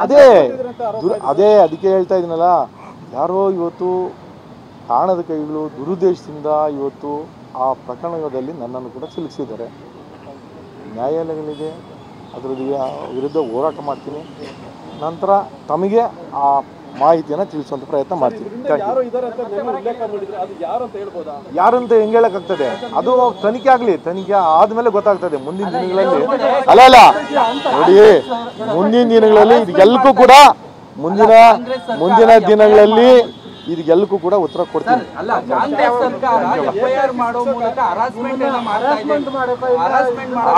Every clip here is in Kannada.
ಅದೇ ಅದೇ ಅದಕ್ಕೆ ಹೇಳ್ತಾ ಇದೀನಲ್ಲ, ಯಾರೋ ಇವತ್ತು ಕಾಣದ ಕೈಗಳು ದುರುದ್ದೇಶದಿಂದ ಇವತ್ತು ಆ ಪ್ರಕರಣದಲ್ಲಿ ನನ್ನನ್ನು ಕೂಡ ಸಿಲುಕಿಸಿದ್ದಾರೆ. ನ್ಯಾಯಾಲಯಗಳಿದೆ, ಅದರ ವಿರುದ್ಧ ಹೋರಾಟ ಮಾಡ್ತೀನಿ. ನಂತರ ತಮಗೆ ಆ ಮಾಹಿತಿಯನ್ನು ತಿಳಿಸುವಂಥ ಪ್ರಯತ್ನ ಮಾಡ್ತೀನಿ. ಯಾರಂತ ಹೆಂಗೆ ಹೇಳಕ್ಕಾಗ್ತದೆ? ಅದು ತನಿಖೆ ಆಗಲಿ, ತನಿಖೆ ಆದಮೇಲೆ ಗೊತ್ತಾಗ್ತದೆ ಮುಂದಿನ ದಿನಗಳಲ್ಲಿ. ಅಲ್ಲ ನೋಡಿ, ಮುಂದಿನ ದಿನಗಳಲ್ಲಿ ಇದೆಲ್ಲಕ್ಕೂ ಕೂಡ ಮುಂದಿನ ದಿನಗಳಲ್ಲಿ ಇದಕ್ಕೆಲ್ಲಕ್ಕೂ ಕೂಡ ಉತ್ತರ ಕೊಡ್ತೀನಿ.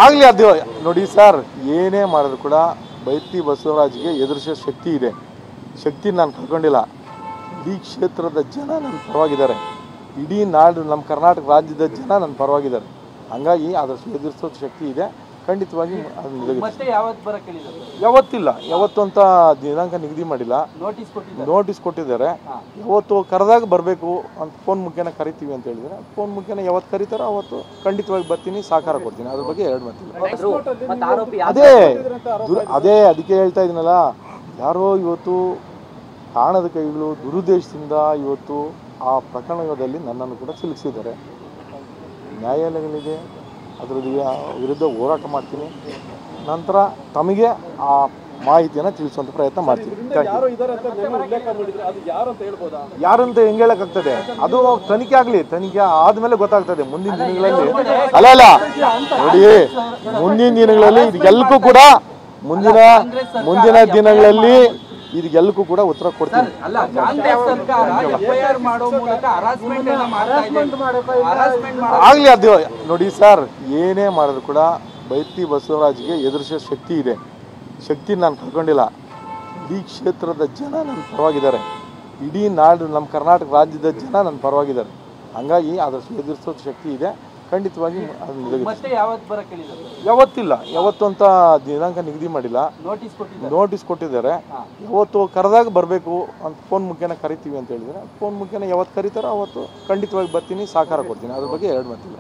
ಆಗಲಿ ಅದು ನೋಡಿ ಸರ್, ಏನೇ ಮಾಡಿದ್ರು ಕೂಡ ಬೈತಿ ಬಸವರಾಜ್ಗೆ ಎದುರಿಸೋ ಶಕ್ತಿ ಇದೆ. ಶಕ್ತಿ ನಾನು ಕಳ್ಕೊಂಡಿಲ್ಲ. ಇಡೀ ಕ್ಷೇತ್ರದ ಜನ ನನ್ನ ಪರವಾಗಿದ್ದಾರೆ, ಇಡೀ ನಾಡು ನಮ್ಮ ಕರ್ನಾಟಕ ರಾಜ್ಯದ ಜನ ನನ್ನ ಪರವಾಗಿದ್ದಾರೆ. ಹಂಗಾಗಿ ಅದರ ಎದುರಿಸೋ ಶಕ್ತಿ ಇದೆ. ಖಂಡಿತವಾಗಿ ಯಾವತ್ತಿಲ್ಲ, ಯಾವತ್ತು ಅಂತ ದಿನಾಂಕ ನಿಗದಿ ಮಾಡಿಲ್ಲ. ನೋಟಿಸ್ ಕೊಟ್ಟಿದ್ದಾರೆ. ಯಾವತ್ತು ಕರೆದಾಗ ಬರಬೇಕು ಅಂತ ಫೋನ್ ಮುಖೇನ ಕರಿತೀವಿ ಅಂತ ಹೇಳಿದರೆ, ಫೋನ್ ಮುಖೇನ ಯಾವತ್ತು ಕರೀತಾರೋ ಅವತ್ತು ಖಂಡಿತವಾಗಿ ಬರ್ತೀನಿ, ಸಹಕಾರ ಕೊಡ್ತೀನಿ. ಅದ್ರ ಬಗ್ಗೆ ಎರಡು ಮಾತಿಲ್ಲ. ಅದೇ ಅದಕ್ಕೆ ಹೇಳ್ತಾ ಇದೀನಲ್ಲ, ಯಾರೋ ಇವತ್ತು ಕಾಣದ ಕೈಗಳು ದುರುದ್ದೇಶದಿಂದ ಇವತ್ತು ಆ ಪ್ರಕರಣದಲ್ಲಿ ನನ್ನನ್ನು ಕೂಡ ಸಿಲುಕಿಸಿದ್ದಾರೆ. ನ್ಯಾಯಾಲಯಗಳಿದೆ, ಅದರ ವಿರುದ್ಧ ಹೋರಾಟ ಮಾಡ್ತೀನಿ. ನಂತರ ತಮಗೆ ಆ ಮಾಹಿತಿಯನ್ನು ತಿಳಿಸುವಂಥ ಪ್ರಯತ್ನ ಮಾಡ್ತೀನಿ. ಯಾರಂತ ಹೆಂಗೆ ಹೇಳಕ್ಕಾಗ್ತದೆ? ಅದು ತನಿಖೆ ಆಗಲಿ, ತನಿಖೆ ಆದಮೇಲೆ ಗೊತ್ತಾಗ್ತದೆ ಮುಂದಿನ ದಿನಗಳಲ್ಲಿ. ಅಲ್ಲ ನೋಡಿ, ಮುಂದಿನ ದಿನಗಳಲ್ಲಿ ಇದೆಲ್ಲಕ್ಕೂ ಕೂಡ ಮುಂದಿನ ದಿನಗಳಲ್ಲಿ ಇದಕ್ಕೆಲ್ಲಕ್ಕೂ ಕೂಡ ಉತ್ತರ ಕೊಡ್ತೀನಿ. ಆಗಲಿ ಅದು ನೋಡಿ ಸರ್, ಏನೇ ಮಾಡಿದ್ರು ಕೂಡ ಬೈತಿ ಬಸವರಾಜ್ಗೆ ಎದುರಿಸೋ ಶಕ್ತಿ ಇದೆ. ಶಕ್ತಿ ನಾನು ಕಳ್ಕೊಂಡಿಲ್ಲ. ಇಡೀ ಕ್ಷೇತ್ರದ ಜನ ನನ್ನ ಪರವಾಗಿದ್ದಾರೆ, ಇಡೀ ನಾಡು ನಮ್ಮ ಕರ್ನಾಟಕ ರಾಜ್ಯದ ಜನ ನನ್ನ ಪರವಾಗಿದ್ದಾರೆ. ಹಂಗಾಗಿ ಅದರ ಎದುರಿಸೋ ಶಕ್ತಿ ಇದೆ. ಖಂಡಿತವಾಗಿ ಯಾವತ್ತಿಲ್ಲ, ಯಾವತ್ತು ಅಂತ ದಿನಾಂಕ ನಿಗದಿ ಮಾಡಿಲ್ಲ. ನೋಟಿಸ್ ಕೊಟ್ಟಿದ್ದಾರೆ. ಯಾವತ್ತು ಕರೆದಾಗ ಬರಬೇಕು ಅಂತ ಫೋನ್ ಮುಖೇನ ಕರಿತೀವಿ ಅಂತ ಹೇಳಿದರೆ, ಫೋನ್ ಮುಖೇನ ಯಾವತ್ತು ಕರೀತಾರೋ ಅವತ್ತು ಖಂಡಿತವಾಗಿ ಬರ್ತೀನಿ, ಸಹಕಾರ ಕೊಡ್ತೀನಿ. ಅದ್ರ ಬಗ್ಗೆ ಎರಡು ಮಾತಿಲ್ಲ.